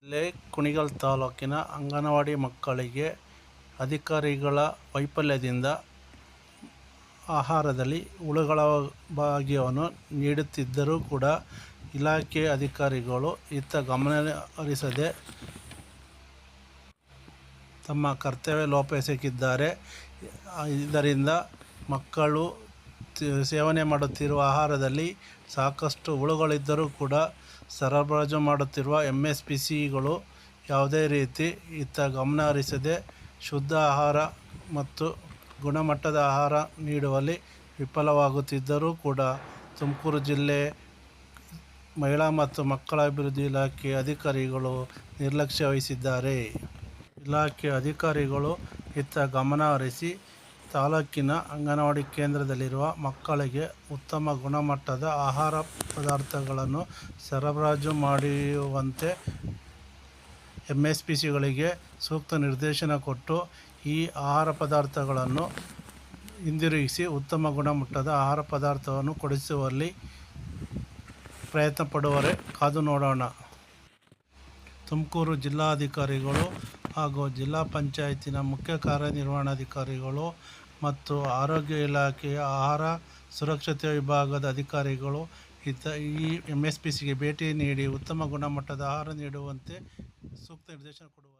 ಜಿಲ್ಲೆ ಕುಣಿಗಲ್ ತಾಲೂಕಿನ ಅಂಗನವಾಡಿ ಮಕ್ಕಳಿಗೆ ಅಧಿಕಾರಿಗಳ ವೈಫಲ್ಯದಿಂದ ಆಹಾರದಲ್ಲಿ ಹುಳುಗಳ ಭಾಗ್ಯವನ್ನು ನೀಡುತ್ತಿದ್ದರೂ ಕೂಡ ಇಲಾಖೆ ಅಧಿಕಾರಿಗಳು ಇತ್ತ ಗಮನ ಹರಿಸದೆ ತಮ್ಮ ಕರ್ತವ್ಯ ಲೋಪಿಸಿದ್ದಾರೆ. ಇದರಿಂದ ಮಕ್ಕಳು ಸೇವನೆ ಮಾಡುತ್ತಿರುವ ಆಹಾರದಲ್ಲಿ ಸಾಕಷ್ಟು ಹುಳುಗಳಿದ್ದರೂ ಕೂಡ ಸರಬರಾಜು ಮಾಡುತ್ತಿರುವ MSPCಗಳು ಯಾವುದೇ ರೀತಿ ಇತ್ತ ಗಮನ ಹರಿಸದೆ ಶುದ್ಧ ಆಹಾರ ಮತ್ತು ಗುಣಮಟ್ಟದ ಆಹಾರ ನೀಡುವಲ್ಲಿ ವಿಫಲವಾಗುತ್ತಿದ್ದರೂ ಕೂಡ ತುಮಕೂರು ಜಿಲ್ಲೆ ಮಹಿಳಾ ಮತ್ತು ಮಕ್ಕಳ ಅಭಿವೃದ್ಧಿ ಇಲಾಖೆ ಅಧಿಕಾರಿಗಳು ನಿರ್ಲಕ್ಷ್ಯ ವಹಿಸಿದ್ದಾರೆ. ಇಲಾಖೆ ಅಧಿಕಾರಿಗಳು ಇತ್ತ ಗಮನ ಹರಿಸಿ ತಾಲೂಕಿನ ಅಂಗನವಾಡಿ ಕೇಂದ್ರದಲ್ಲಿರುವ ಮಕ್ಕಳಿಗೆ ಉತ್ತಮ ಗುಣಮಟ್ಟದ ಆಹಾರ ಪದಾರ್ಥಗಳನ್ನು ಸರಬರಾಜು ಮಾಡುವಂತೆ MSPCಗಳಿಗೆ ಸೂಕ್ತ ನಿರ್ದೇಶನ ಕೊಟ್ಟು ಈ ಆಹಾರ ಪದಾರ್ಥಗಳನ್ನು ಹಿಂದಿರುಗಿಸಿ ಉತ್ತಮ ಗುಣಮಟ್ಟದ ಆಹಾರ ಪದಾರ್ಥವನ್ನು ಕೊಡಿಸುವಲ್ಲಿ ಪ್ರಯತ್ನ ಪಡುವರೆ ಕಾದು ನೋಡೋಣ. ತುಮಕೂರು ಜಿಲ್ಲಾಧಿಕಾರಿಗಳು ಹಾಗೂ ಜಿಲ್ಲಾ ಪಂಚಾಯತಿನ ಮುಖ್ಯ ಕಾರ್ಯನಿರ್ವಹಣಾಧಿಕಾರಿಗಳು ಮತ್ತು ಆರೋಗ್ಯ ಇಲಾಖೆಯ ಆಹಾರ ಸುರಕ್ಷತೆ ವಿಭಾಗದ ಅಧಿಕಾರಿಗಳು ಈ MSPCಗೆ ಭೇಟಿ ನೀಡಿ ಉತ್ತಮ ಗುಣಮಟ್ಟದ ಆಹಾರ ನೀಡುವಂತೆ ಸೂಕ್ತ ನಿರ್ದೇಶನ ಕೊಡುವರು.